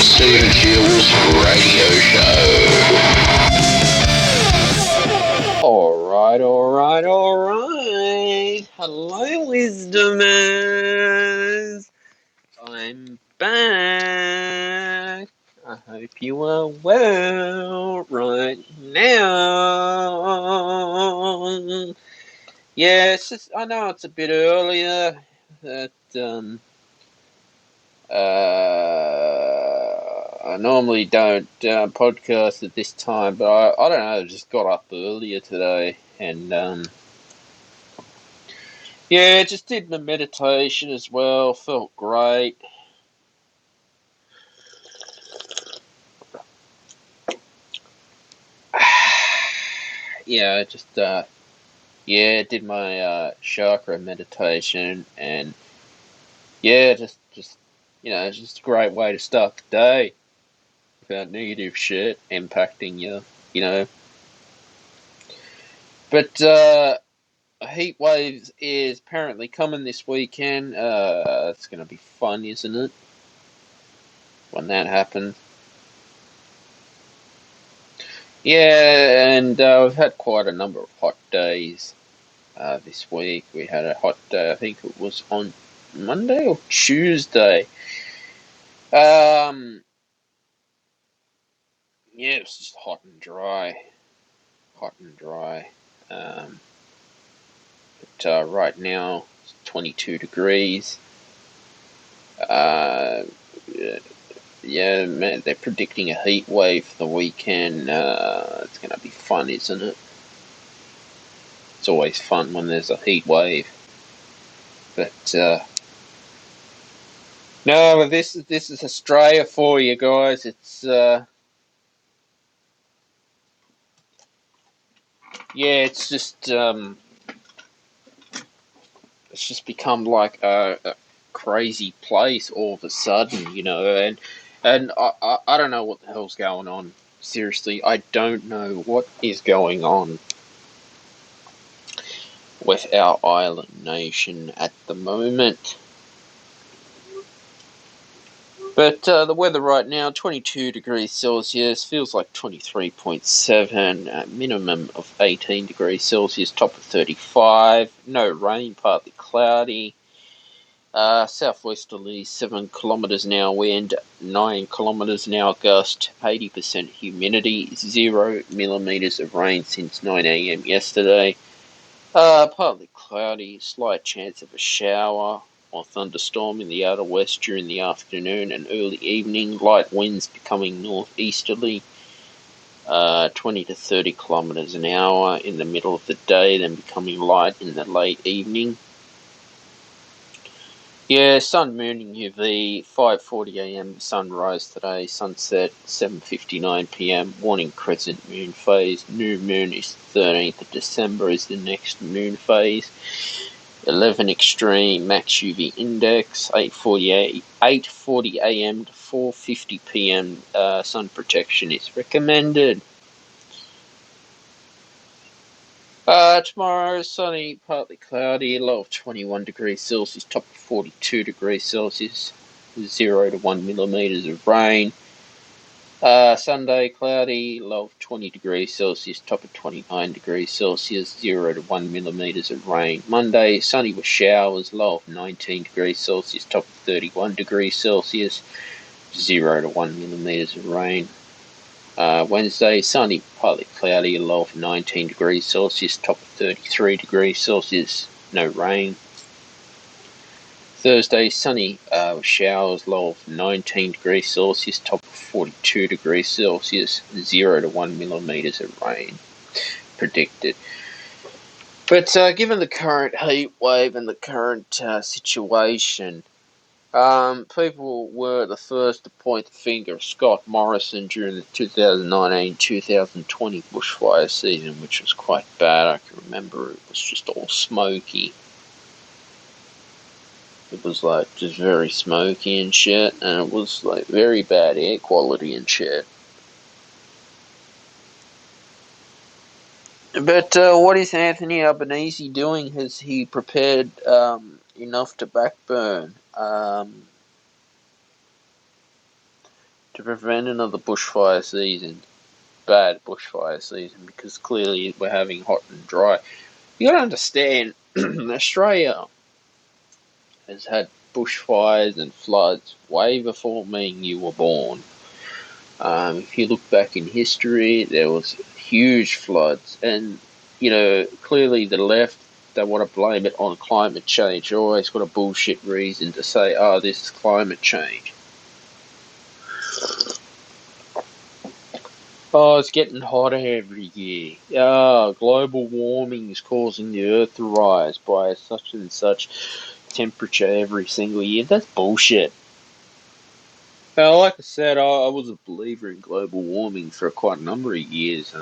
Stephen Jules Radio Show. Alright. Hello, Wisdomers. I'm back. I hope you are well right now. Yeah, I know it's a bit earlier that I normally don't podcast at this time, but I don't know, I just got up earlier today and yeah, just did my meditation as well, felt great. Yeah, just did my chakra meditation, and yeah, just it's just a great way to start the day without negative shit impacting you. But a heat wave is apparently coming this weekend. It's gonna be fun, isn't it? When that happens. Yeah, and we've had quite a number of hot days this week. We had a hot day, I think it was on Monday or Tuesday. Yeah, it was just hot and dry. But right now it's 22 degrees. Yeah, man, they're predicting a heat wave for the weekend. It's going to be fun, isn't it? It's always fun when there's a heat wave. But no, this is Australia for you guys. It's it's just become like a crazy place all of a sudden, and I don't know what the hell's going on. Seriously, I don't know what is going on with our island nation at the moment. But the weather right now, 22 degrees Celsius, feels like 23.7, minimum of 18 degrees Celsius, top of 35, no rain, partly cloudy, southwesterly 7 kilometres an hour wind, 9 kilometres an hour gust, 80% humidity, 0 millimetres of rain since 9 a.m. yesterday, partly cloudy, slight chance of a shower or thunderstorm in the outer west during the afternoon and early evening. Light winds becoming northeasterly, 20 to 30 kilometres an hour in the middle of the day, then becoming light in the late evening. Yeah, sun, moon, and UV, 5:40 a.m. sunrise today, sunset 7:59 p.m. Morning crescent moon phase. New moon is 13th of December is the next moon phase. 11 extreme max UV index, 8:40 a.m. to 4:50 p.m. Sun protection is recommended. Tomorrow, sunny, partly cloudy, low of 21 degrees Celsius, top of 42 degrees Celsius, 0 to 1 millimetres of rain. Sunday, cloudy, low of 20 degrees Celsius, top of 29 degrees Celsius, 0 to 1 millimetres of rain. Monday, sunny with showers, low of 19 degrees Celsius, top of 31 degrees Celsius, 0 to 1 millimetres of rain. Wednesday, sunny, partly cloudy, low of 19 degrees Celsius, top of 33 degrees Celsius, no rain. Thursday, sunny, with showers, low of 19 degrees Celsius, top of 42 degrees Celsius, 0 to 1 millimetres of rain predicted. But given the current heat wave and the current situation, people were the first to point the finger at Scott Morrison during the 2019-2020 bushfire season, which was quite bad. I can remember it was just all smoky. It was like just very smoky and shit, and it was like very bad air quality and shit. But what is Anthony Albanese doing? Has he prepared enough to backburn? to prevent another bushfire season, bad bushfire season, because clearly we're having hot and dry. You gotta understand, Australia has had bushfires and floods way before me and you were born. If you look back in history, there was huge floods, and clearly the left, they want to blame it on climate change. They always got a bullshit reason to say, "Oh, this is climate change." Oh, it's getting hotter every year. Oh, global warming is causing the Earth to rise by such and such temperature every single year. That's bullshit. Like I said, I was a believer in global warming for quite a number of years.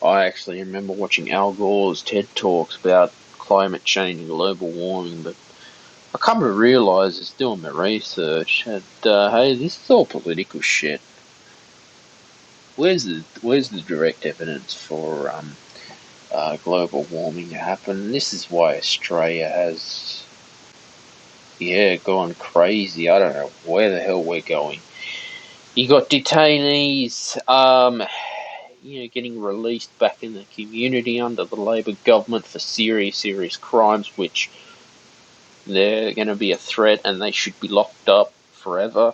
I actually remember watching Al Gore's TED Talks about climate change and global warming, but I come to realise it's doing my research and hey, this is all political shit. Where's the direct evidence for global warming to happen? This is why Australia has gone crazy. I don't know where the hell we're going. You got detainees, getting released back in the community under the Labor government for serious crimes, which they're going to be a threat and they should be locked up forever.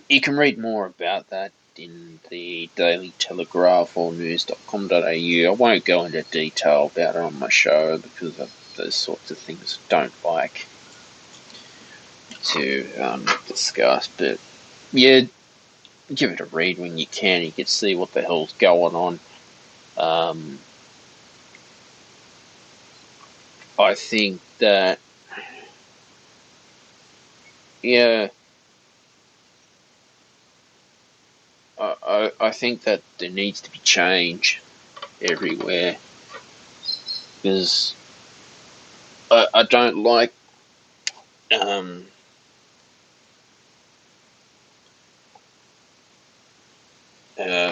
You can read more about that in the Daily Telegraph or news.com.au. I won't go into detail about it on my show because of those sorts of things I don't like to discuss. But yeah, give it a read when you can. You can see what the hell's going on. I think that, yeah, I think that there needs to be change everywhere because I don't like um,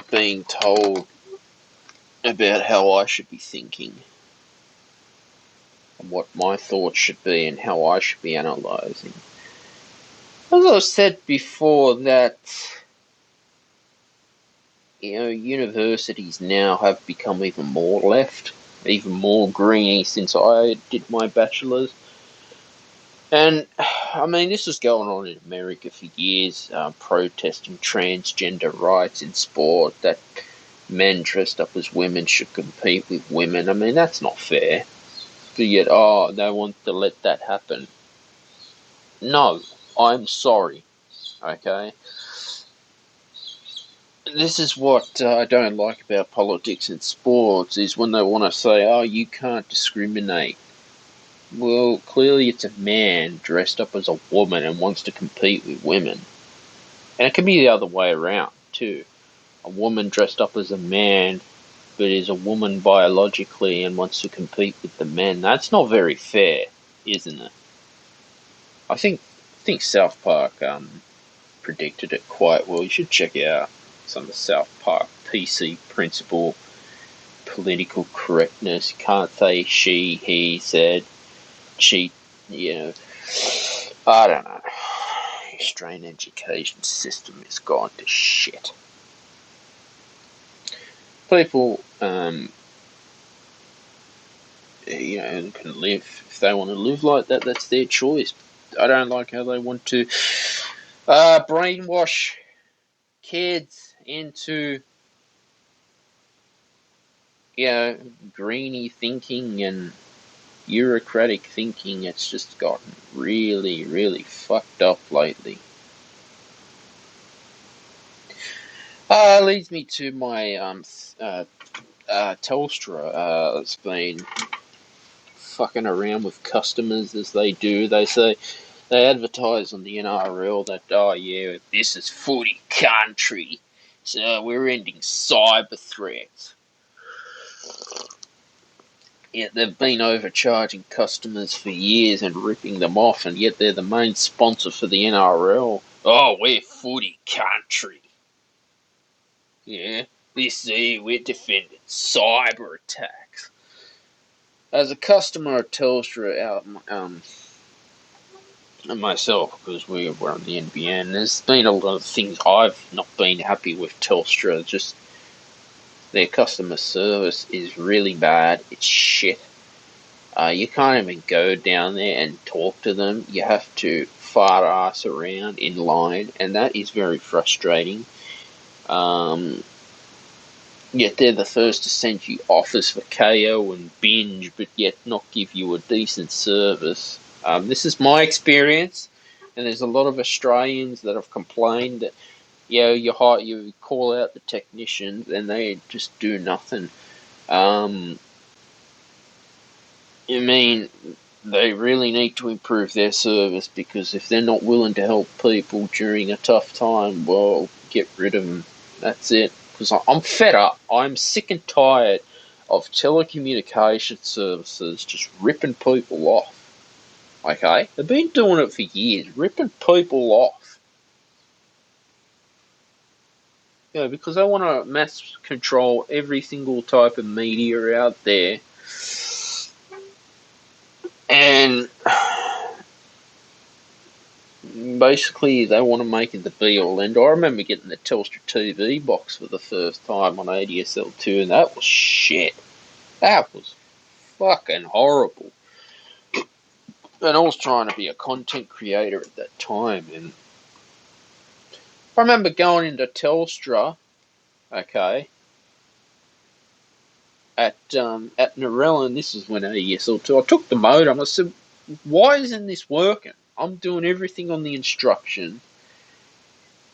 being told about how I should be thinking and what my thoughts should be and how I should be analysing. As I said before, that universities now have become even more left, even more greeny since I did my bachelor's. And I mean, this was going on in America for years, protesting transgender rights in sport, that men dressed up as women should compete with women. I mean, that's not fair. But yet, they want to let that happen. No, I'm sorry. Okay? This is what I don't like about politics and sports, is when they want to say, "Oh, you can't discriminate." Well, clearly it's a man dressed up as a woman and wants to compete with women. And it can be the other way around, too. A woman dressed up as a man, but is a woman biologically and wants to compete with the men. That's not very fair, isn't it? I think South Park predicted it quite well. You should check out some of the South Park PC principle, political correctness. You can't say she, he, said, she, I don't know. Australian education system has gone to shit. People, can live if they want to live like that. That's their choice. I don't like how they want to brainwash kids into greeny thinking and bureaucratic thinking. It's just gotten really fucked up lately. Leads me to my Telstra. It's been fucking around with customers as they do. They advertise on the NRL that, oh yeah, this is footy country, so we're ending cyber threats. Yet they've been overcharging customers for years and ripping them off, and yet they're the main sponsor for the NRL. Oh, we're footy country. Yeah, we're defending cyber attacks. As a customer of Telstra, and myself, because we were on the NBN, there's been a lot of things I've not been happy with Telstra. Just their customer service is really bad. It's shit. You can't even go down there and talk to them. You have to fart ass around in line, and that is very frustrating. Um, Yet they're the first to send you offers for KO and binge, but yet not give you a decent service. This is my experience, and there's a lot of Australians that have complained that you call out the technicians and they just do nothing. I mean, they really need to improve their service, because if they're not willing to help people during a tough time, well, get rid of them. That's it. Because I'm fed up. I'm sick and tired of telecommunication services just ripping people off. Okay? They've been doing it for years, ripping people off. Because they want to mass control every single type of media out there. And basically, they want to make it the be-all end. I remember getting the Telstra TV box for the first time on ADSL2, and that was shit. That was fucking horrible. And I was trying to be a content creator at that time, and I remember going into Telstra, okay, at Narella, and this is when ADSL2. I took the modem. I said, "Why isn't this working? I'm doing everything on the instruction."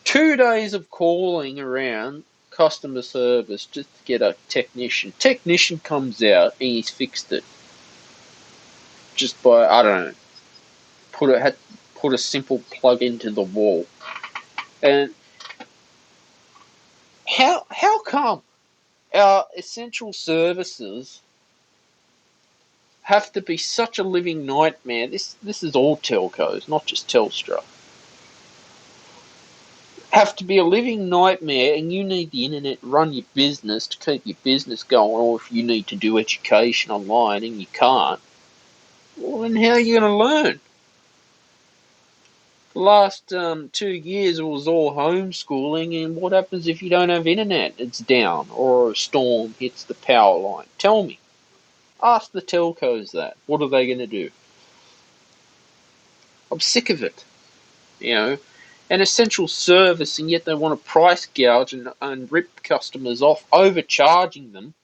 2 days of calling around customer service just to get a technician. Technician comes out and he's fixed it just by, I don't know, put a simple plug into the wall. And how come our essential services have to be such a living nightmare? This is all telcos, not just Telstra. Have to be a living nightmare, and you need the internet to run your business, to keep your business going, or if you need to do education online and you can't, well, then how are you going to learn? The last 2 years it was all homeschooling, and what happens if you don't have internet? It's down, or a storm hits the power line. Tell me. Ask the telcos that. What are they going to do? I'm sick of it. An essential service, and yet they want to price gouge and rip customers off, overcharging them.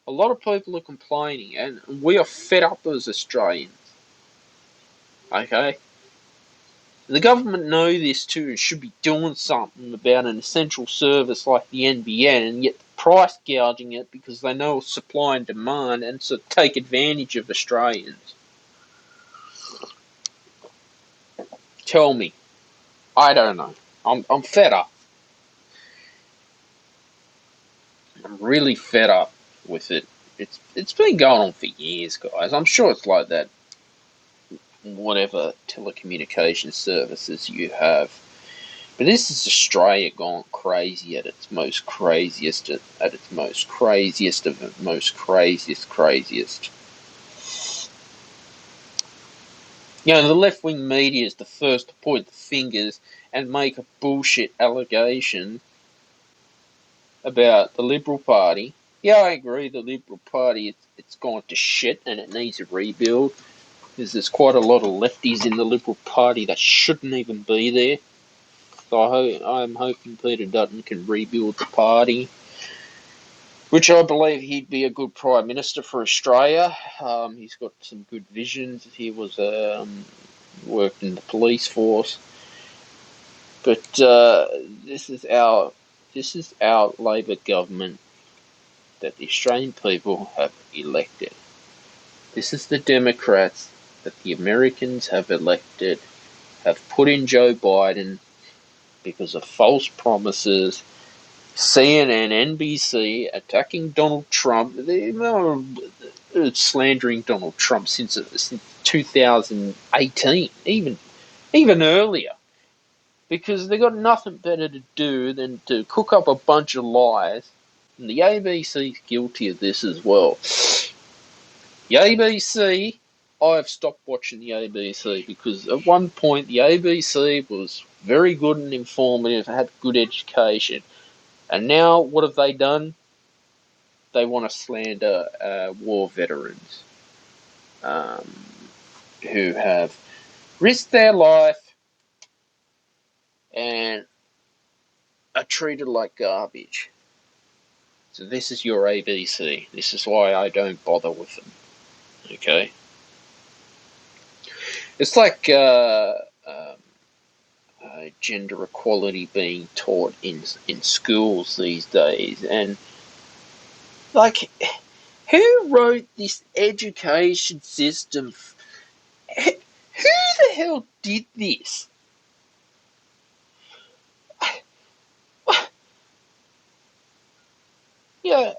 A lot of people are complaining, and we are fed up as Australians. Okay? The government know this too, and should be doing something about an essential service like the NBN, and yet price gouging it because they know supply and demand, and so take advantage of Australians. Tell me. I don't know. I'm fed up. I'm really fed up with it. It's been going on for years, guys. I'm sure it's like that. Whatever telecommunication services you have, but this is Australia gone crazy at its most craziest, of its most craziest. The left-wing media is the first to point the fingers and make a bullshit allegation about the Liberal Party. Yeah, I agree, the Liberal Party, it's gone to shit and it needs a rebuild. There's quite a lot of lefties in the Liberal Party that shouldn't even be there. So I'm hoping Peter Dutton can rebuild the party, which I believe he'd be a good Prime Minister for Australia. He's got some good visions. He was worked in the police force. But this is our Labor government that the Australian people have elected. This is the Democrats that the Americans have elected, have put in Joe Biden because of false promises. CNN, NBC attacking Donald Trump. They're slandering Donald Trump since 2018, even earlier, because they got nothing better to do than to cook up a bunch of lies. And the ABC's guilty of this as well. The ABC I've stopped watching the ABC because at one point the ABC was very good and informative, had good education, and now what have they done? They want to slander war veterans um, who have risked their life and are treated like garbage. So this is your ABC. This is why I don't bother with them. Okay, it's like gender equality being taught in schools these days, and like, who wrote this education system? Who the hell did this? Yeah,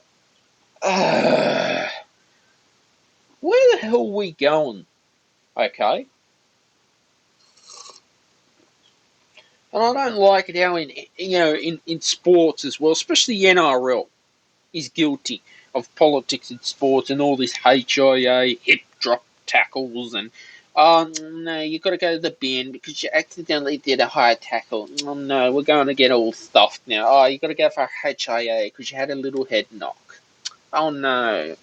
where the hell are we going? Okay, and I don't like it how in sports as well, especially the NRL is guilty of politics in sports and all this HIA hip drop tackles and no, you got to go to the bin because you accidentally did a high tackle. Oh no, we're going to get all stuffed now. Oh, you got to go for HIA because you had a little head knock. Oh no.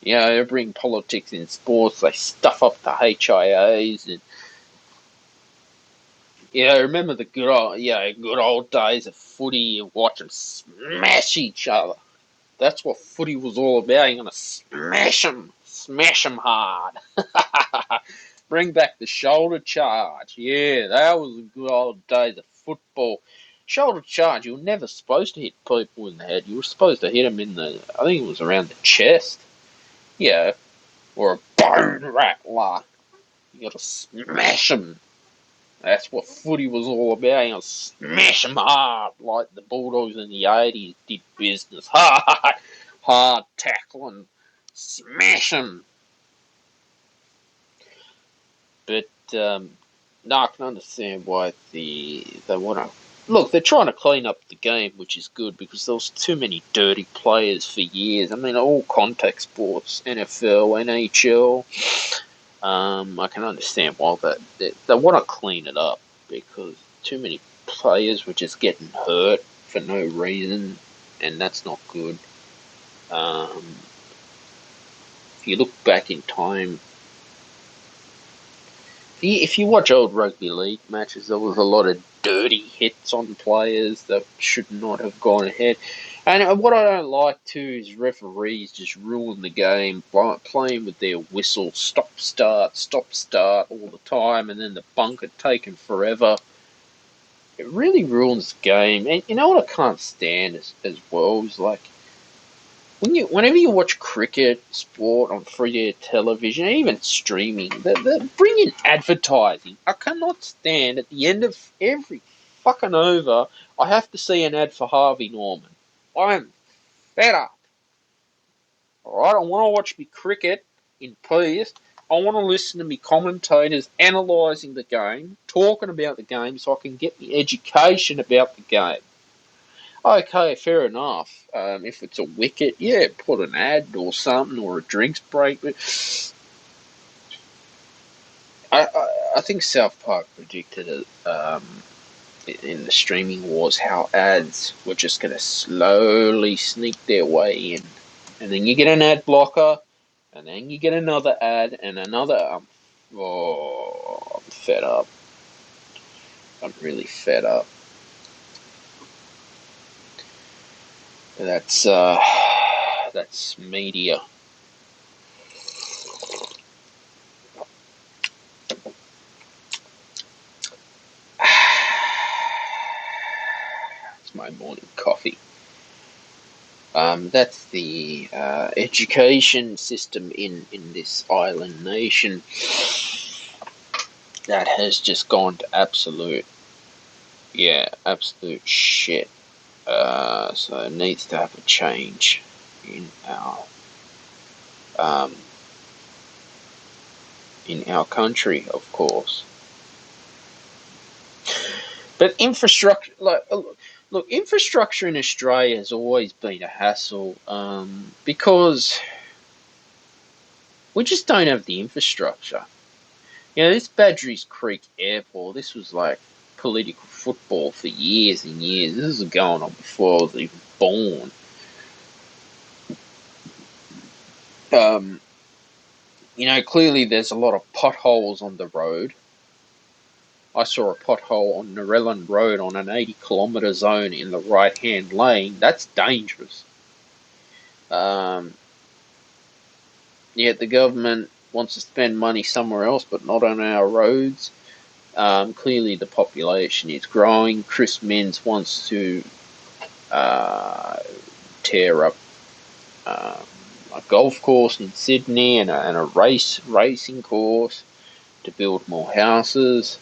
They bring politics in sports. They stuff up the HIAs and remember the good old days of footy. You watch them smash each other. That's what footy was all about. You're going to smash them hard. Bring back the shoulder charge. Yeah, that was the good old days of football. Shoulder charge, you were never supposed to hit people in the head. You were supposed to hit them I think it was around the chest. Yeah, or a bone rattler. You got to smash them. That's what footy was all about. You know, smash them hard like the Bulldogs in the 80s did business. Hard tackling, smash them. But no, I can understand why they want to. Look, they're trying to clean up the game, which is good because there was too many dirty players for years. I mean, all contact sports, NFL, NHL. I can understand why they want to clean it up because too many players were just getting hurt for no reason, and that's not good. Um, if you look back in time, if you watch old rugby league matches, there was a lot of dirty hits on players that should not have gone ahead. And what I don't like too is referees just ruin the game by playing with their whistle, stop, start all the time, and then the bunker taking forever. It really ruins the game. And you know what I can't stand as well is like whenever you watch cricket, sport on free television, even streaming, they bring in advertising. I cannot stand at the end of every fucking over, I have to see an ad for Harvey Norman. I'm fed up. Alright, I want to watch me cricket in peace. I want to listen to me commentators analysing the game, talking about the game so I can get the education about the game. Okay, fair enough. If it's a wicket, yeah, put an ad or something or a drinks break. But I think South Park predicted it in the streaming wars how ads were just going to slowly sneak their way in. And then you get an ad blocker, and then you get another ad, and another. I'm fed up. I'm really fed up. That's media. It's my morning coffee. That's the education system in this island nation that has just gone to absolute shit. So it needs to have a change um, in our country, of course. But infrastructure, look, infrastructure in Australia has always been a hassle because We just don't have the infrastructure. This Badgerys Creek Airport, this was like political football for years and years. This was going on before I was even born. Clearly there's a lot of potholes on the road. I saw a pothole on Narellan Road on an 80-kilometre zone in the right-hand lane. That's dangerous. Yet the government wants to spend money somewhere else, but not on our roads. Clearly the population is growing. Chris Minns wants to tear up a golf course in Sydney and a racing course to build more houses.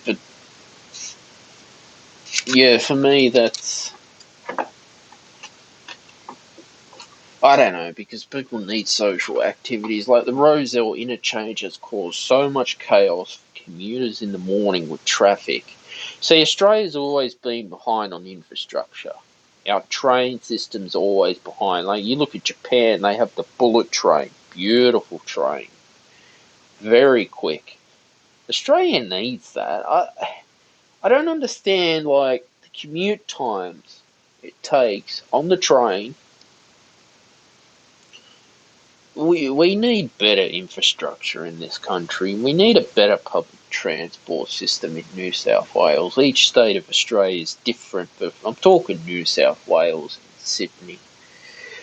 But yeah, for me, I don't know, because people need social activities. Like the Rozelle interchange has caused so much chaos for commuters in the morning with traffic. See, Australia's always been behind on infrastructure. Our train system's always behind. Like you look at Japan, they have the bullet train, beautiful train, very quick. Australia needs that. I don't understand like the commute times it takes on the train. We need better infrastructure in this country. We need a better public transport system in New South Wales. Each state of Australia is different, but I'm talking New South Wales and Sydney.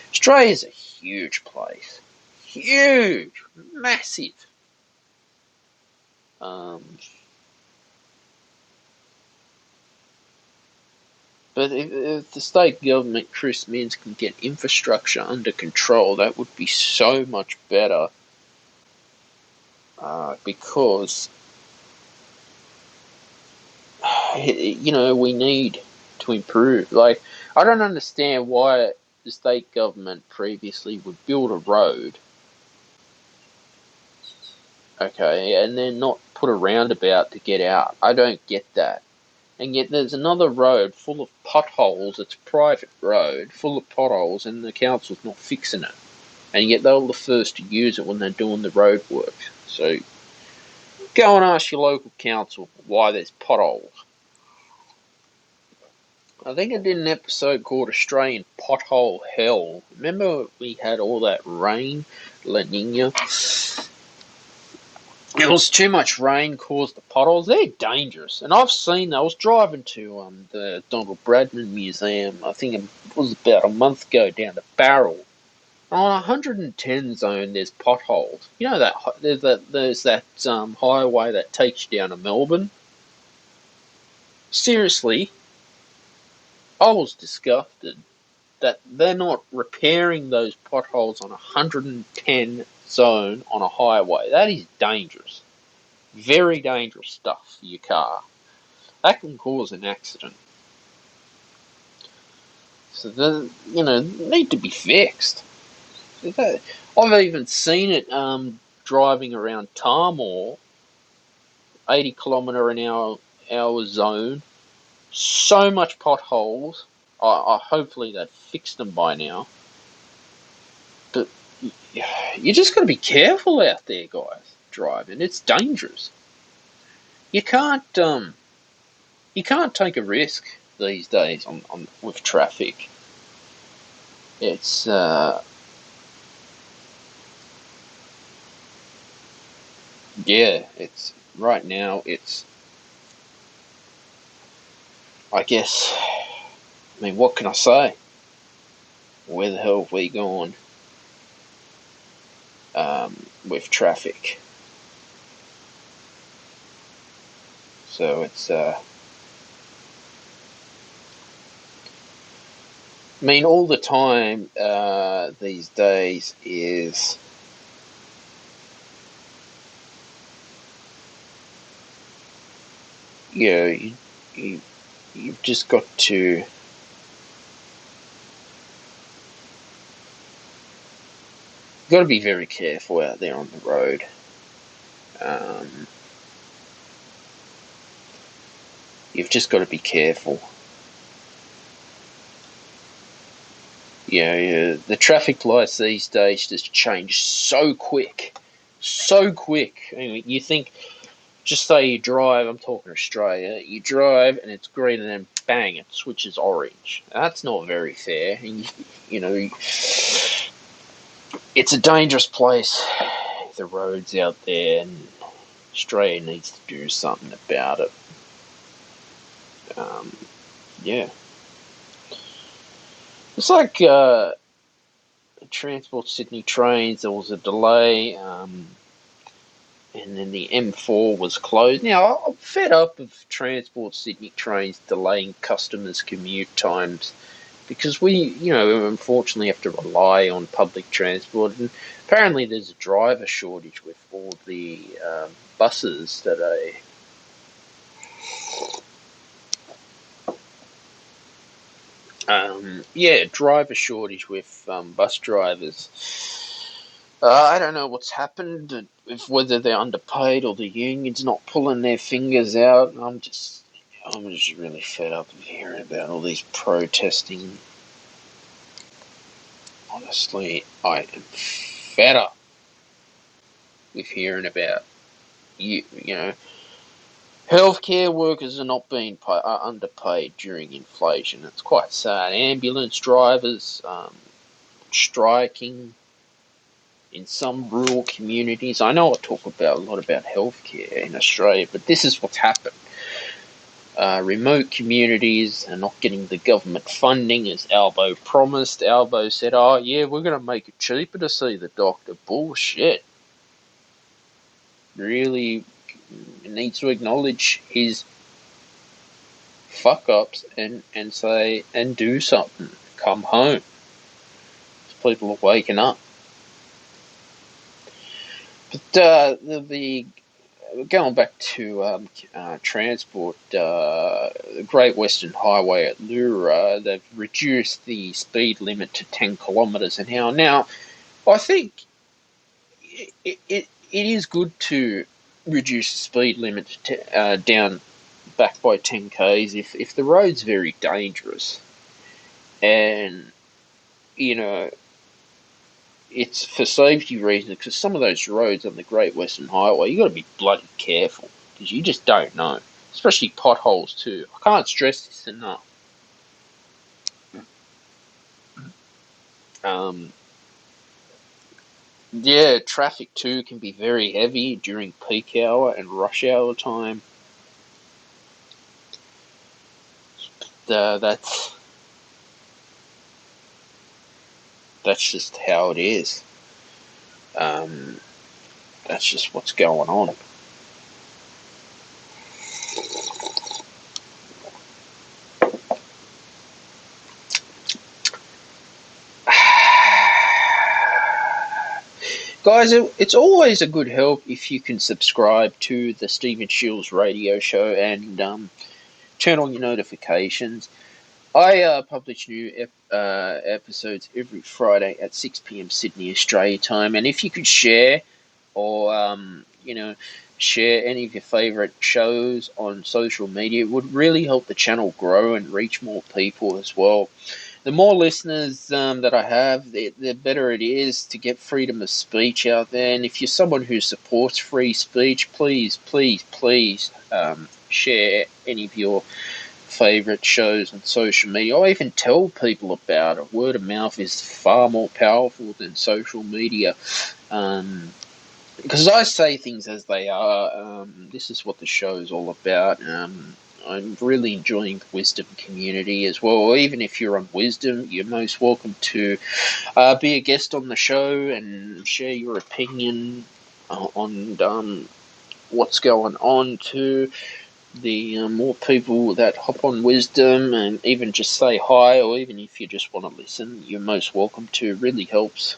Australia's a huge place. Huge. Massive. But if the state government, Chris Minns, can get infrastructure under control, that would be so much better. Because we need to improve. Like, I don't understand why the state government previously would build a road, okay, and then not put a roundabout to get out. I don't get that. And yet there's another road full of potholes. It's a private road full of potholes, and the council's not fixing it. And yet they're the first to use it when they're doing the road work. So go and ask your local council why there's potholes. I think I did an episode called Australian Pothole Hell. Remember we had all that rain, La Nina? It was too much rain caused the potholes. They're dangerous. And I've seen, I was driving to the Donald Bradman Museum, I think it was about a month ago, down to Barrel. On 110 zone, there's potholes. You know that there's that highway that takes you down to Melbourne. Seriously, I was disgusted that they're not repairing those potholes on 110 zone on a highway. That is dangerous. Very dangerous stuff for your car. That can cause an accident. So they, need to be fixed. I've even seen it driving around Tarmor, 80-kilometre an hour zone. So much potholes. I hopefully they've fixed them by now. But you just got to be careful out there, guys. Driving, it's dangerous. You can't take a risk these days on with traffic. It's it's right now. It's I guess. I mean, what can I say? Where the hell have we gone with traffic? So it's I mean, all the time these days is you've just got to be very careful out there on the road. You've just got to be careful. Yeah. The traffic lights these days just change so quick. So quick. I mean, you think, just say you drive, I'm talking Australia, you drive and it's green and then bang, it switches orange. That's not very fair. And it's a dangerous place. The roads out there, and Australia needs to do something about it. Yeah. It's like Transport Sydney trains, there was a delay, and then the M4 was closed. Now, I'm fed up of Transport Sydney trains delaying customers' commute times because we, unfortunately have to rely on public transport. And apparently, there's a driver shortage with all the buses that are. Driver shortage with bus drivers. I don't know what's happened, if whether they're underpaid or the union's not pulling their fingers out. I'm just really fed up of hearing about all these protesting. Honestly, I am fed up with hearing about healthcare workers are not being underpaid during inflation. It's quite sad. Ambulance drivers striking in some rural communities. I know I talk about a lot about healthcare in Australia, but this is what's happened. Remote communities are not getting the government funding as Albo promised. Albo said, "Oh yeah, we're going to make it cheaper to see the doctor." Bullshit. Really needs to acknowledge his fuck ups and say and do something. Come home. People are waking up. But the going back to transport, the Great Western Highway at Lura, they've reduced the speed limit to 10 kilometres an hour. Now, I think it is good to reduce the speed limit down back by 10 k's if the road's very dangerous, and you know it's for safety reasons, because some of those roads on the Great Western Highway, you got to be bloody careful because you just don't know, especially potholes too. I can't stress this enough. Um, yeah, traffic too can be very heavy during peak hour and rush hour time. That's just how it is. Um, that's just what's going on. Guys, it's always a good help if you can subscribe to the Stephen Shields radio show and turn on your notifications. I publish new episodes every Friday at 6 p.m. Sydney, Australia time. And if you could share or, share any of your favourite shows on social media, it would really help the channel grow and reach more people as well. The more listeners that I have, the better it is to get freedom of speech out there. And if you're someone who supports free speech, please, please, please share any of your favorite shows on social media. I even tell people about it. Word of mouth is far more powerful than social media. Because I say things as they are. This is what the show is all about. I'm really enjoying the wisdom community as well. Even if you're on wisdom, you're most welcome to be a guest on the show and share your opinion on what's going on too. The more people that hop on wisdom and even just say hi, or even if you just want to listen, you're most welcome to. Really helps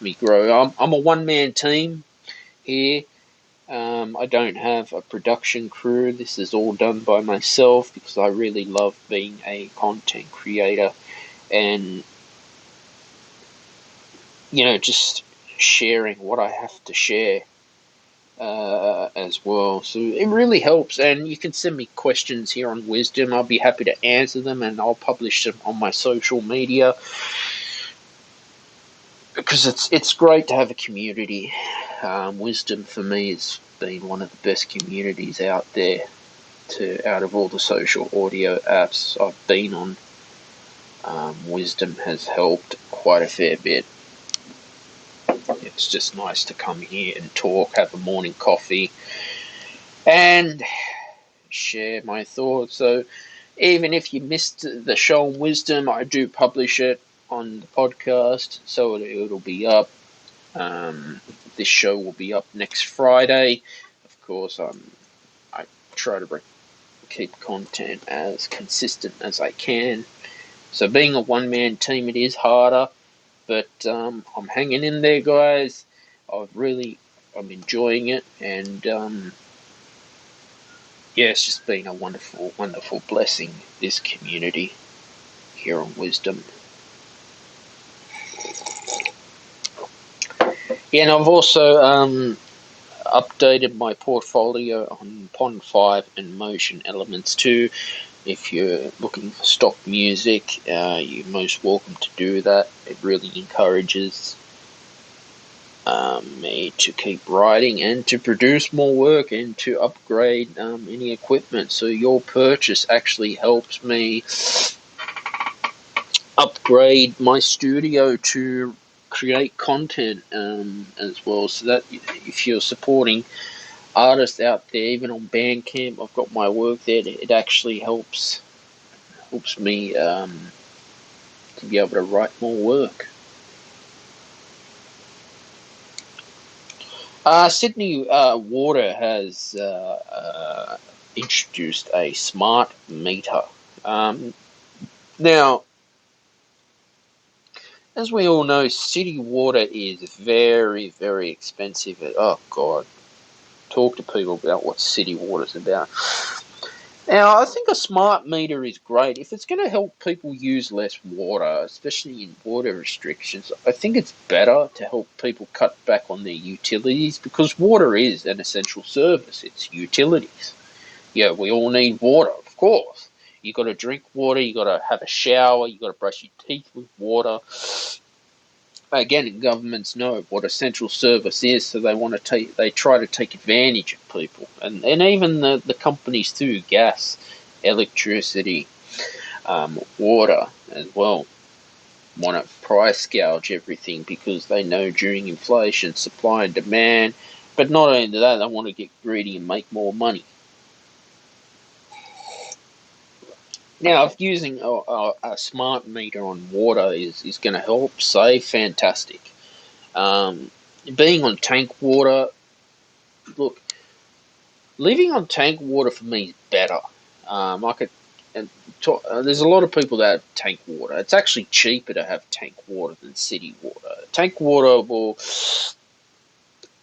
me grow. I'm a one-man team here. I don't have a production crew. This is all done by myself because I really love being a content creator and, just sharing what I have to share as well. So it really helps. And you can send me questions here on Wisdom. I'll be happy to answer them and I'll publish them on my social media. because it's great to have a community. Wisdom for me has been one of the best communities out there. Out of all the social audio apps I've been on, Wisdom has helped quite a fair bit. It's just nice to come here and talk, have a morning coffee, and share my thoughts. So even if you missed the show on Wisdom, I do publish it on the podcast, so it'll be up. This show will be up next Friday. Of course, I try to keep content as consistent as I can. So being a one-man team, it is harder, but I'm hanging in there, guys. I'm enjoying it, and yeah, it's just been a wonderful, wonderful blessing, this community here on Wisdom. Yeah, and I've also updated my portfolio on Pond 5 and Motion Elements 2. If you're looking for stock music, you're most welcome to do that. It really encourages me to keep writing and to produce more work and to upgrade any equipment. So your purchase actually helps me upgrade my studio to create content as well. So that if you're supporting artists out there, even on Bandcamp, I've got my work there. It actually helps me to be able to write more work. Sydney Water has introduced a smart meter. Now, as we all know, city water is very, very expensive. Oh, God. Talk to people about what city water is about. Now, I think a smart meter is great. If it's going to help people use less water, especially in water restrictions, I think it's better to help people cut back on their utilities, because water is an essential service. It's utilities. Yeah, we all need water, of course. You got to drink water, you got to have a shower, you got to brush your teeth with water. Again, governments know what essential service is, so they try to take advantage of people, and even the companies too, gas, electricity, water as well, want to price gouge everything because they know during inflation, supply and demand. But not only that, they want to get greedy and make more money. Now, if using a smart meter on water is going to help save, fantastic. Being on tank water, look, living on tank water for me is better. I could, there's a lot of people that have tank water. It's actually cheaper to have tank water than city water. Tank water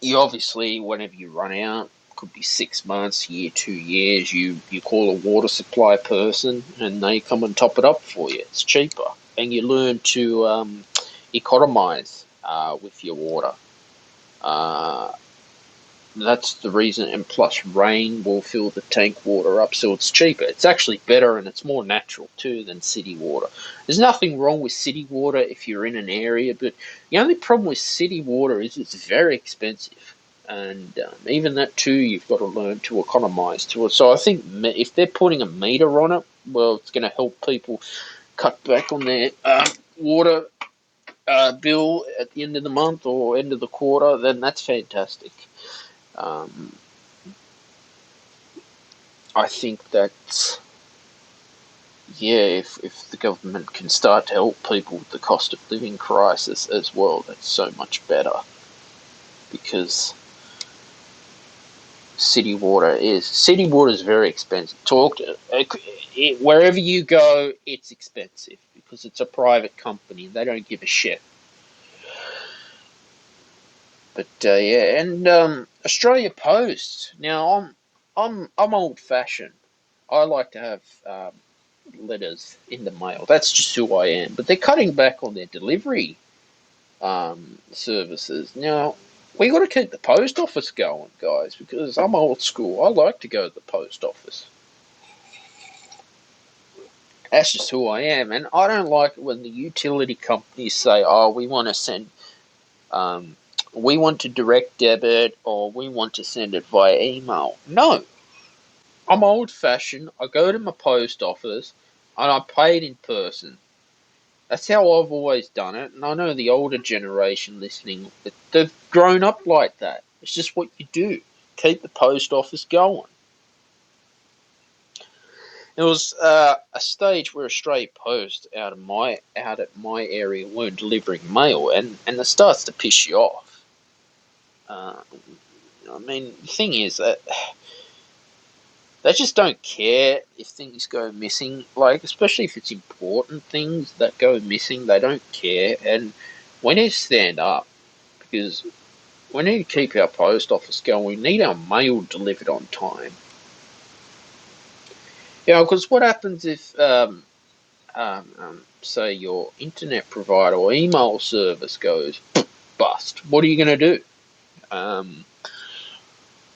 you obviously, whenever you run out, could be 6 months, year, 2 years, you call a water supply person and they come and top it up for you. It's cheaper. And you learn to economize with your water. That's the reason, and plus rain will fill the tank water up, so it's cheaper. It's actually better and it's more natural too than city water. There's nothing wrong with city water if you're in an area, but the only problem with city water is it's very expensive, and even that too, you've got to learn to economize to it. So I think if they're putting a meter on it, well, it's going to help people cut back on their water bill at the end of the month or end of the quarter. Then that's fantastic. Um, I think that, yeah, if the government can start to help people with the cost of living crisis as well, that's so much better, because city water is very expensive. Wherever you go, it's expensive because it's a private company. They don't give a shit. But yeah, and Australia Post. Now I'm old fashioned. I like to have letters in the mail. That's just who I am. But they're cutting back on their delivery services. Now, we got to keep the post office going, guys, because I'm old school. I like to go to the post office. That's just who I am. And I don't like it when the utility companies say, oh, we want to send We want to direct debit or we want to send it via email. No, I'm old fashioned. I go to my post office and I pay it in person. That's how I've always done it. And I know the older generation listening, they've grown up like that. It's just what you do. Keep the post office going. There was a stage where Australia Post out at my area weren't delivering mail, and it starts to piss you off. Uh, I mean, the thing is that they just don't care if things go missing. Like, especially if it's important things that go missing, they don't care. And we need to stand up because we need to keep our post office going. We need our mail delivered on time. Because what happens if say your internet provider or email service goes bust? What are you going to do? Um,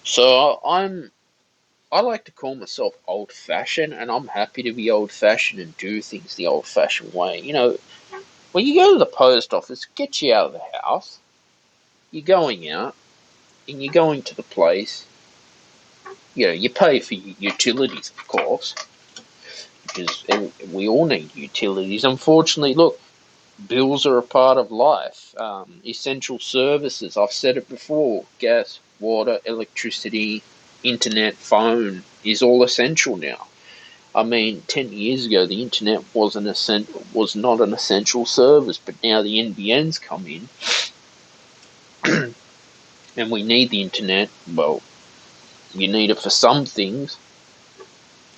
so I like to call myself old fashioned, and I'm happy to be old fashioned and do things the old fashioned way. When you go to the post office, it gets you out of the house. You're going out, and you're going to the place. You pay for your utilities, of course, because we all need utilities. Unfortunately, look, bills are a part of life. Essential services, I've said it before, gas, water, electricity, internet, phone is all essential now. I mean, 10 years ago, the internet was not an essential service, but now the NBN's come in, and we need the internet. Well, you need it for some things.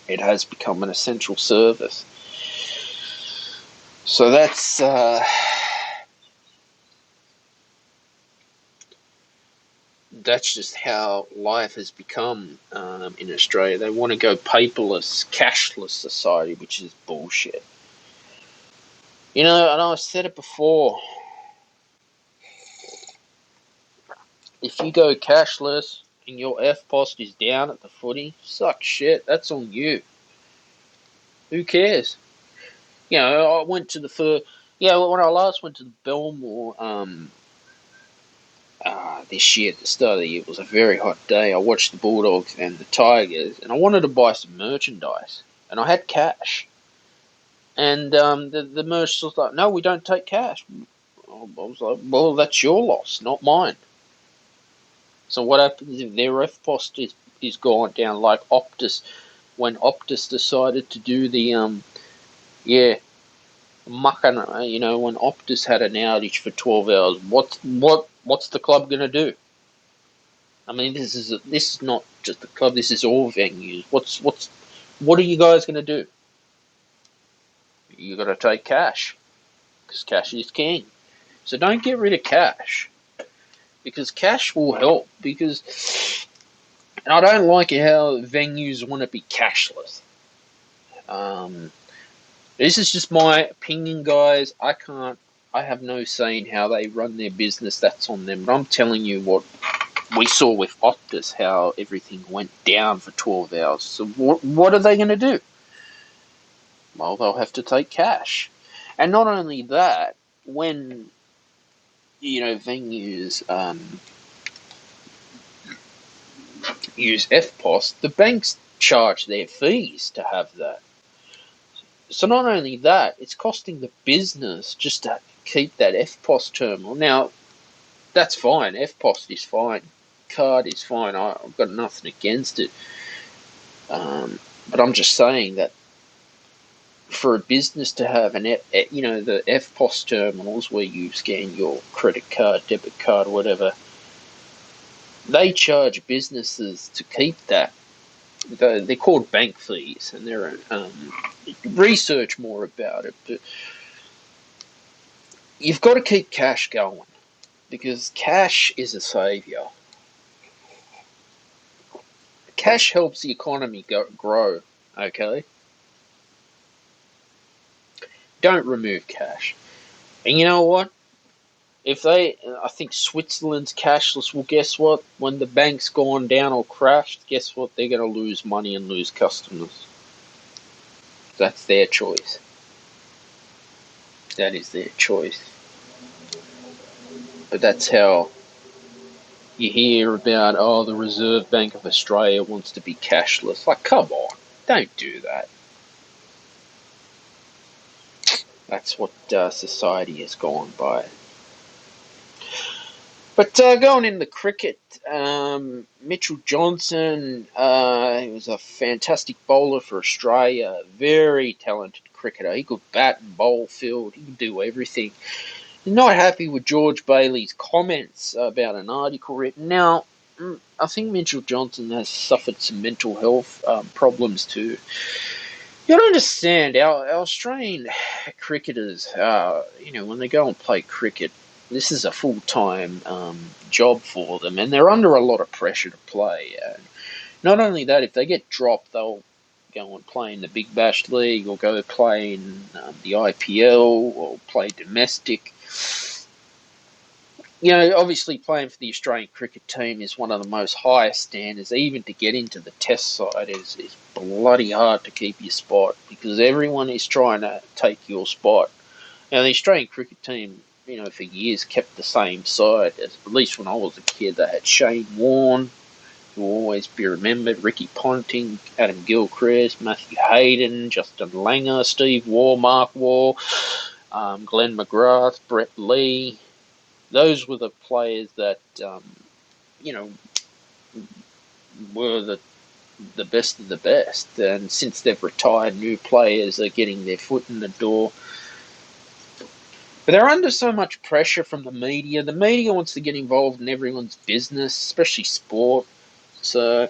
It has become an essential service. So that's just how life has become in Australia. They want to go paperless, cashless society, which is bullshit. And I've said it before. If you go cashless and your F-post is down at the footy, suck shit. That's on you. Who cares? I went to the first. When I last went to the Belmore this year at the start of the year, it was a very hot day. I watched the Bulldogs and the Tigers, and I wanted to buy some merchandise, and I had cash. And the merchant was like, "No, we don't take cash." I was like, "Well, that's your loss, not mine." So what happens if their FPOS is gone down like Optus when Optus decided to do the mucking, when Optus had an outage for 12 hours, what's the club gonna do? I mean, this is not just the club. This is all venues. What are you guys gonna do? You got to take cash because cash is king. So don't get rid of cash because cash will help. And I don't like how venues want to be cashless. This is just my opinion, guys. I have no say in how they run their business. That's on them. But I'm telling you what we saw with Optus, how everything went down for 12 hours. So what are they going to do? Well, they'll have to take cash. And not only that, when venues use FPOS, the banks charge their fees to have that. So not only that, it's costing the business just to keep that FPOS terminal. Now, that's fine. FPOS is fine. Card is fine. I've got nothing against it. But I'm just saying that for a business to have the FPOS terminals where you scan your credit card, debit card, whatever, they charge businesses to keep that. They're called bank fees, and they're research more about it. But you've got to keep cash going because cash is a savior. Cash helps the economy grow. Okay, don't remove cash. And you know what? I think Switzerland's cashless. Well, guess what? When the bank's gone down or crashed, guess what? They're going to lose money and lose customers. That's their choice. That is their choice. But that's how you hear about, oh, the Reserve Bank of Australia wants to be cashless. Like, come on, don't do that. That's what society has gone by. But going into cricket, Mitchell Johnson, he was a fantastic bowler for Australia, very talented cricketer. He could bat and bowl field, he could do everything. Not happy with George Bailey's comments about an article written. Now, I think Mitchell Johnson has suffered some mental health problems too. You don't understand, our Australian cricketers, when they go and play cricket, this is a full-time job for them, and they're under a lot of pressure to play. Not only that, if they get dropped, they'll go and play in the Big Bash League or go play in the IPL or play domestic. Obviously playing for the Australian cricket team is one of the most highest standards. Even to get into the test side is bloody hard to keep your spot because everyone is trying to take your spot. Now, the Australian cricket team, for years kept the same side. At least when I was a kid, they had Shane Warne, who will always be remembered, Ricky Ponting, Adam Gilchrist, Matthew Hayden, Justin Langer, Steve Waugh, Mark Waugh, Glenn McGrath, Brett Lee. Those were the players that, were the best of the best. And since they've retired, new players are getting their foot in the door. But they're under so much pressure from the media. The media wants to get involved in everyone's business, especially sport. So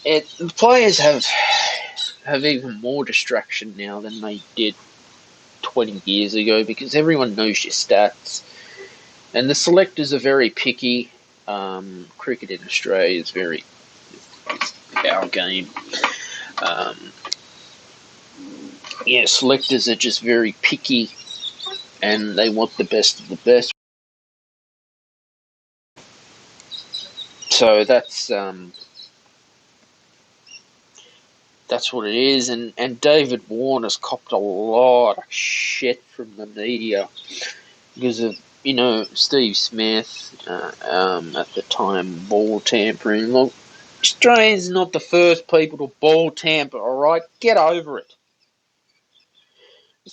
the players have even more distraction now than they did 20 years ago because everyone knows your stats. And the selectors are very picky. Cricket in Australia is very our game. Selectors are just very picky, and they want the best of the best. So that's what it is. And David Warner has copped a lot of shit from the media because of Steve Smith at the time ball tampering. Look, Australians not the first people to ball tamper. All right, get over it.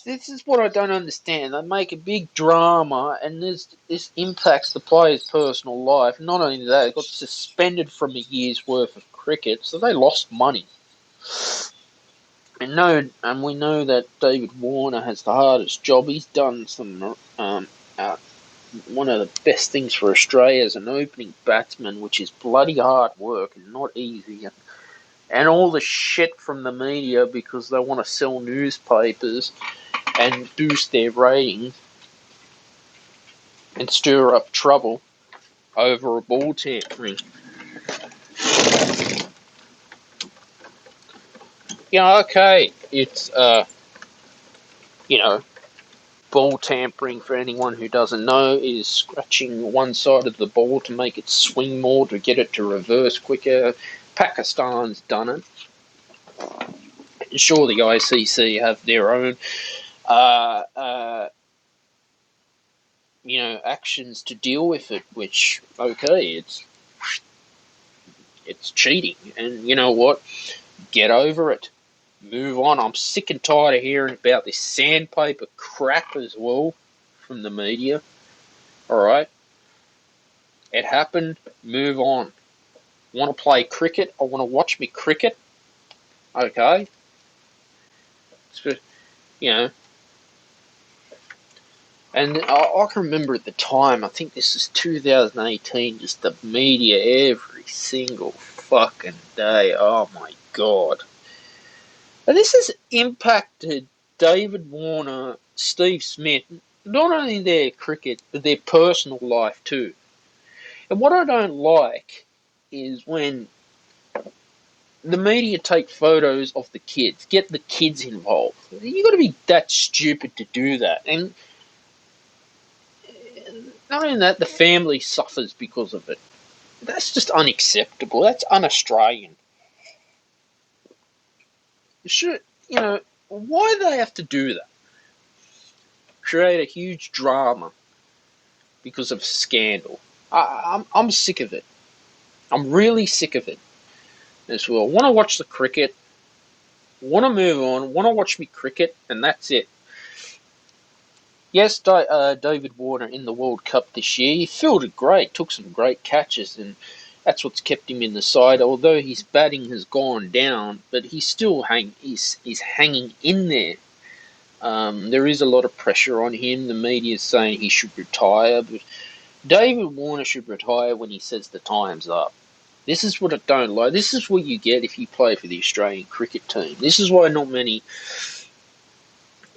This is what I don't understand. They make a big drama, and this impacts the player's personal life. Not only that, they got suspended from a year's worth of cricket, so they lost money. And we know that David Warner has the hardest job. He's done some one of the best things for Australia as an opening batsman, which is bloody hard work and not easy. And all the shit from the media because they want to sell newspapers and boost their ratings and stir up trouble over a ball tampering. Okay, it's ball tampering, for anyone who doesn't know, is scratching one side of the ball to make it swing more, to get it to reverse quicker. Pakistan's done it. Sure, the ICC have their own actions to deal with it, which, okay, it's cheating. And you know what? Get over it. Move on. I'm sick and tired of hearing about this sandpaper crap as well from the media. Alright? It happened. Move on. Want to play cricket? I want to watch me cricket? Okay? And I can remember at the time, I think this is 2018, just the media every single fucking day. Oh my God. And this has impacted David Warner, Steve Smith, not only their cricket, but their personal life too. And what I don't like is when the media take photos of the kids, get the kids involved. You got to be that stupid to do that. And not only that, the family suffers because of it. That's just unacceptable. That's un-Australian. Why do they have to do that? create a huge drama because of a scandal. I'm sick of it. I'm really sick of it as well. Want to watch the cricket, want to move on, want to watch me cricket, and that's it. Yes, David Warner in the World Cup this year, he fielded great, took some great catches, and that's what's kept him in the side. Although his batting has gone down, but he's still he's hanging in there. There is a lot of pressure on him. The media is saying he should retire, but David Warner should retire when he says the time's up. This is what I don't like. This is what you get if you play for the Australian cricket team. This is why not many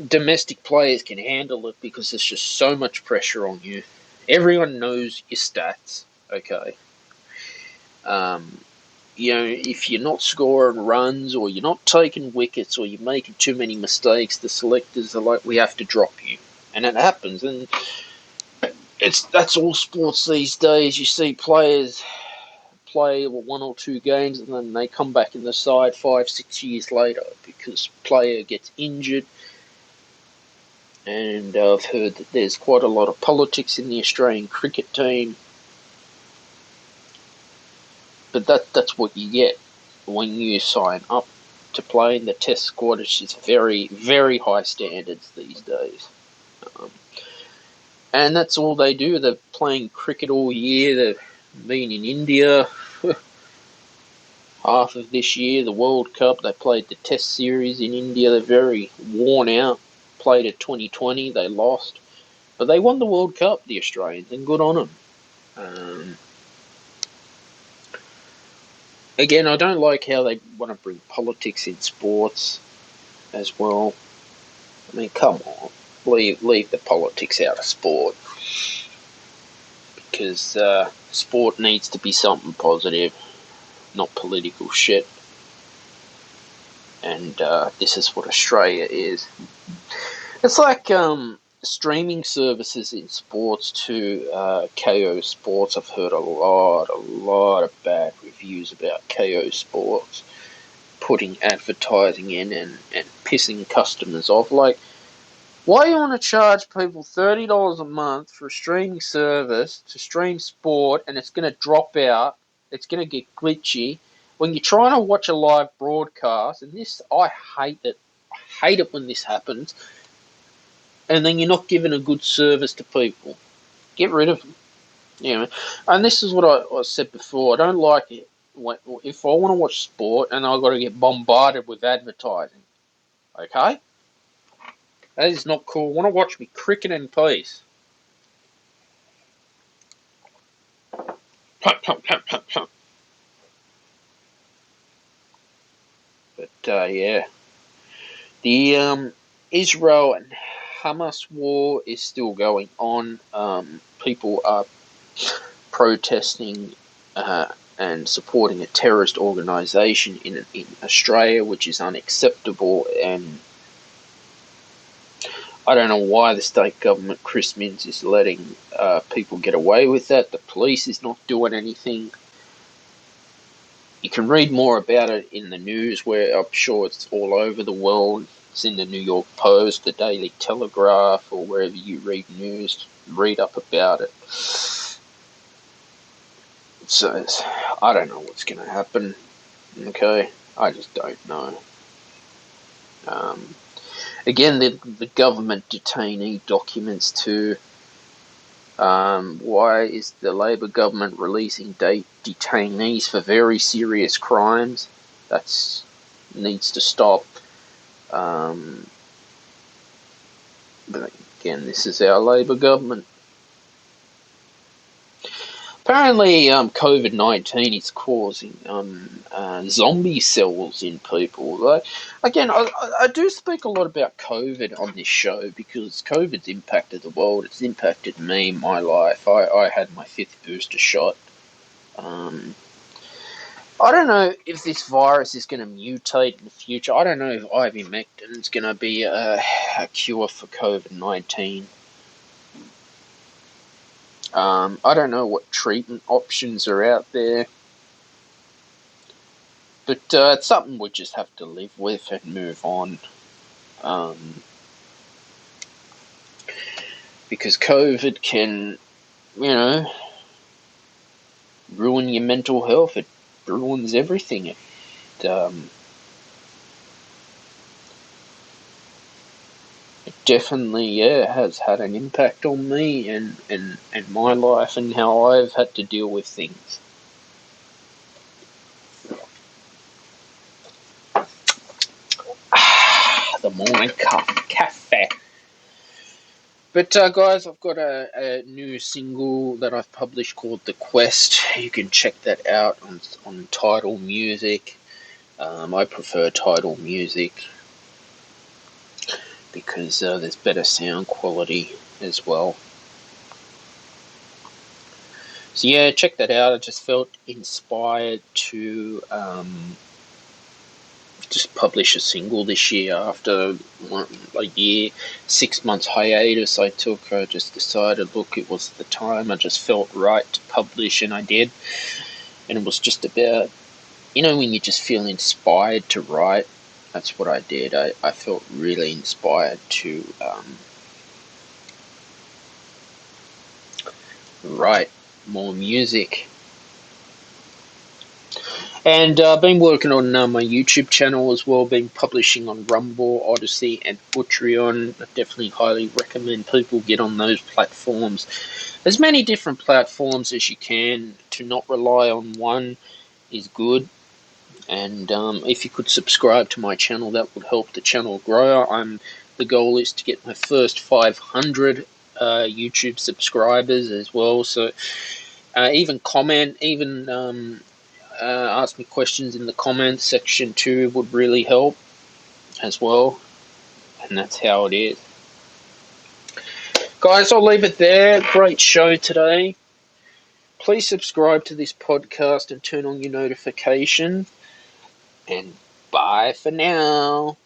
domestic players can handle it, because there's just so much pressure on you. Everyone knows your stats, okay? Um, if you're not scoring runs or you're not taking wickets or you're making too many mistakes, the selectors are like, we have to drop you. And it happens. And that's all sports these days. You see players play 1 or 2 games and then they come back in the side 5-6 years later because player gets injured. And I've heard that there's quite a lot of politics in the Australian cricket team. But that's what you get when you sign up to play in the Test squad. It's just very, very high standards these days. And that's all they do. They're playing cricket all year. They've been in India half of this year, the World Cup. They played the Test series in India. They're very worn out. Played at 2020. They lost. But they won the World Cup, the Australians, and good on them. Again, I don't like how they want to bring politics in sports as well. I mean, come on. Leave the politics out of sport. Because sport needs to be something positive, not political shit. And this is what Australia is. It's like streaming services in sports too. KO Sports, I've heard a lot of bad reviews about KO Sports putting advertising in and pissing customers off. Like, why you want to charge people $30 a month for a streaming service to stream sport and it's going to drop out, it's going to get glitchy, when you're trying to watch a live broadcast, and this, I hate it. I hate it when this happens, and then you're not giving a good service to people. Get rid of them. And this is what I said before. I don't like it if I want to watch sport and I've got to get bombarded with advertising. Okay? That is not cool. I want to watch me cricket in peace. But yeah, the Israel and Hamas war is still going on. People are protesting and supporting a terrorist organisation in Australia, which is unacceptable. And I don't know why the state government, Chris Minns, is letting people get away with that. The police is not doing anything. You can read more about it in the news, where I'm sure it's all over the world. It's in the New York Post, the Daily Telegraph, or wherever you read news. Read up about it. So I don't know what's going to happen. Okay, I just don't know. Again, the government detainee documents too. Why is the Labor government releasing detainees for very serious crimes? That needs to stop. But again, this is our Labor government. Apparently, COVID-19 is causing zombie cells in people. Again, I do speak a lot about COVID on this show because COVID's impacted the world. It's impacted me, my life. I had my 5th booster shot. I don't know if this virus is going to mutate in the future. I don't know if ivermectin is going to be a cure for COVID-19. I don't know what treatment options are out there, but it's something we just have to live with and move on. because COVID can, ruin your mental health. It ruins everything. It definitely, has had an impact on me and my life and how I've had to deal with things. The morning cafe. But guys, I've got a new single that I've published called The Quest. You can check that out on Tidal Music. I prefer Tidal Music because there's better sound quality as well. So yeah, check that out. I just felt inspired to just publish a single this year after a year, 6 months hiatus I took. I just decided, look, it was the time. I just felt right to publish, and I did. And it was just about, when you just feel inspired to write. That's what I did. I felt really inspired to write more music. And I've been working on my YouTube channel as well, been publishing on Rumble, Odyssey, and Patreon. I definitely highly recommend people get on those platforms. As many different platforms as you can. To not rely on one is good. And if you could subscribe to my channel, that would help the channel grow. The goal is to get my first 500 YouTube subscribers as well. So even comment, even ask me questions in the comments section too would really help as well. And that's how it is. Guys, I'll leave it there. Great show today. Please subscribe to this podcast and turn on your notification. And bye for now.